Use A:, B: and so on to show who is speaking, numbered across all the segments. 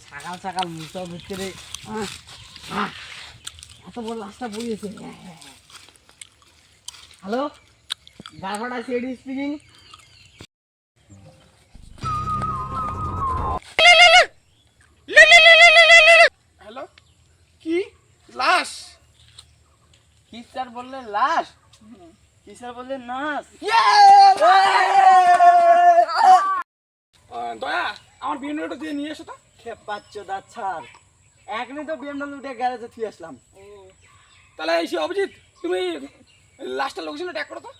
A: সকাল সকাল মুসার ভিতরে এত বড় লাশটা পড়িয়েছে। হ্যালো, গারফাটা সিডি স্পিকিং।
B: হ্যালো, কি লাশ?
A: কি স্যার বললেন লাশ? কি স্যার বললেন নাশ?
B: দয়া, আমার বিএমডব্লিউটা দিয়ে নিয়ে এসো তো।
A: খেপাচ্ছ দা ছাড়, এখনই তো বিএমডব্লিউ উঠে গ্যারেজে থুয়ে আসলাম।
B: তাহলে এসে অভিজিৎ, তুমি লাস্টের লোকেশনে ট্যাগ করো তো।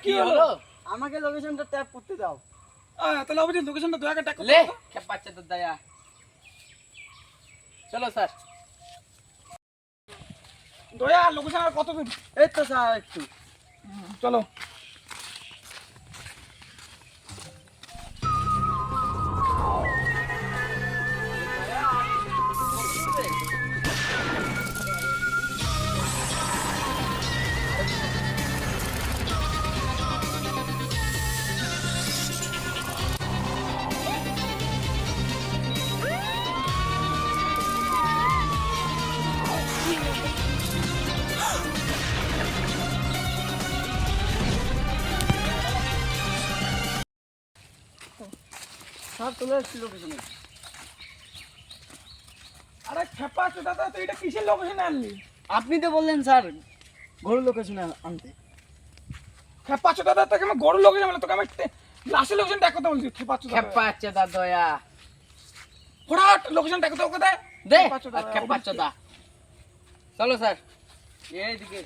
A: কি হলো? আমাকে লোকেশনটা ট্যাপ করতে দাও।
B: তাহলে অভিজিৎ লোকেশনটা দয়াকে ট্যাগ করো।
A: খেপাচ্ছ তো দয়া। চলো স্যার।
B: দয়া, লোকেশন আর কত দূর?
A: এই তো স্যার একটু।
B: চলো।
A: স্যার চলে এসেছি লোকেশনে।
B: আরে খেপা আছে দাদা, তো এটা কিসের লোকেশনে আনলি?
A: আপনি তো বললেন স্যার ঘোর লোকেশনে আনতে।
B: খেপা আছে দাদা, তোকে আমি গরুর লোকেশন বলে, তোকে আমি লাস্টের লোকেশন ট্যাগ করতে বলছি। খেপা আছে দাদা,
A: খেপাচ্ছ দা দয়া।
B: হঠাৎ লোকেশন ট্যাগ করতে ওকে দে।
A: দে
B: খেপাচ্ছ দাদা,
A: খেপাচ্ছ দা। চলো স্যার, এইদিকে।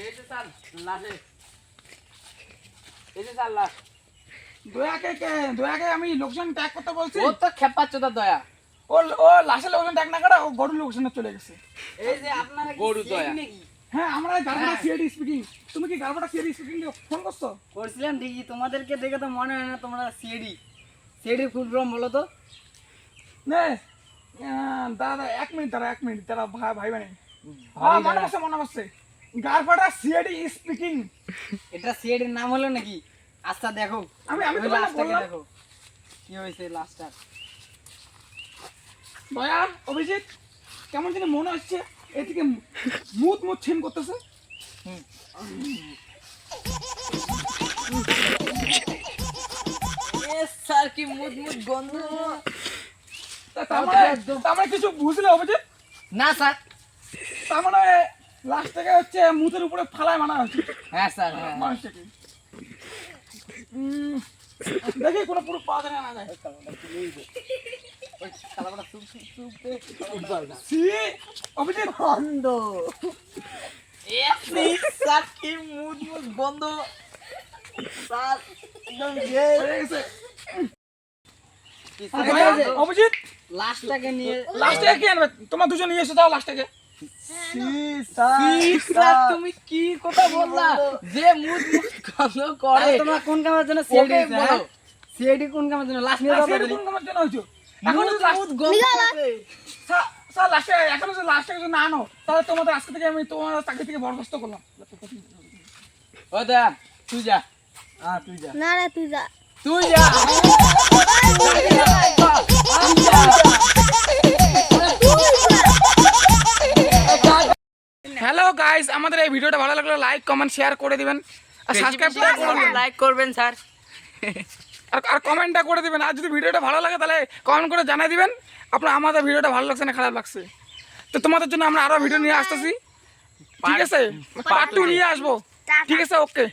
A: এই যে স্যার লাশে, এই যে স্যার লাশ।
B: দয়াকে আমি লোকেশন ট্যাগ করতে বলছি।
A: ও তো খেপাচ্ছ দা দয়া।
B: ও লাস্টের লোকেশন ট্যাগ না করে ও গরুর লোকেশনে চলে গেছে।
A: এই যে আপনারা গরু দয়া নাকি?
B: হ্যাঁ, আমরা গারবাটা সিআইডি স্পিকিং। তুমি কি গারবাটা সিআইডি স্পিকিং ফোন করছো?
A: করছিলাম ঠিকই, তোমাদেরকে দেখে তো মনে হয় না তোমরা সিএডি। সিএডি ফুল ফর্ম বলো তো।
B: নে দাদা 1 মিনিট দাঁড়া ভাই ভাই মানে মনে পড়ছে গারবাটা সিআইডি স্পিকিং।
A: এটা সিএডির নাম হলো নাকি? আচ্ছা দেখো,
B: আমি
A: ওই
B: তোমাকে
A: লাশটাকে
B: বললাম।
A: দেখো কি হয়েছে লাশটা।
B: দয়া, অভিজিৎ, কেমন যেন মনে হচ্ছে এদিকে মুত ছেন করতেছে।
A: স্যার কি মুদ মুদ গন্ধ।
B: তার মানে কিছু বুঝলে অভিজিৎ?
A: না স্যার।
B: তার মানে লাস্ট থেকে হচ্ছে মুতের উপরে ফালায় মানা হচ্ছে।
A: হ্যাঁ স্যার, হ্যাঁ।
B: মানুষটাকে দেখি কোনো পুরো পাওয়া যায় না যায়। সি অভিজিৎ
A: গন্ধ। স্যার কি মুদ মুদ গন্ধ। স্যার একদম
B: হয়ে গেছে।
A: অভিজিৎ
B: অভিজিৎ
A: লাশটাকে নিয়ে
B: লাস্টে কি আনবে? তোমার দুজন নিয়ে এসে দাও লাস্টে।
A: স্যার তুমি কি কথা বললা? যে মুদ মুদ গন্ধ করে তোমরা কোন কামের জন্য সিআইডি বলো? সিআইডি কোন কামের জন্য? লাশ নিয়ে যাবো।
B: কোন কামের জন্য হইছো? এখন
A: মুদ
B: লাস্ট
A: মুদ গন্ধ করে।
B: স্যার লাস্টে এখন যদি লাস্টে কিছু না আনো তাহলে তোমাদের আজকে থেকে আমি তোমার চাকরি থেকে বরখাস্ত করলাম।
A: ও দা তুই যা। তুই যা।
C: না রে তুই যা।
A: তুই যা।
B: হ্যালো গাইস, আমাদের এই ভিডিওটা ভালো লাগলে লাইক কমেন্ট শেয়ার করে দিবেন আর সাবস্ক্রাইব করবেন,
A: লাইক করবেন স্যার।
B: আর কমেন্টটা করে দিবেন। আর যদি ভিডিওটা ভালো লাগে তাহলে কমেন্ট করে জানিয়ে দিবেন আপনার আমাদের ভিডিওটা ভালো লাগছে না খারাপ লাগছে। তো তোমাদের জন্য আমরা আরো ভিডিও নিয়ে আসতেছি, ঠিক আছে? পার্ট 2 নিয়ে আসবো, ঠিক আছে? ওকে।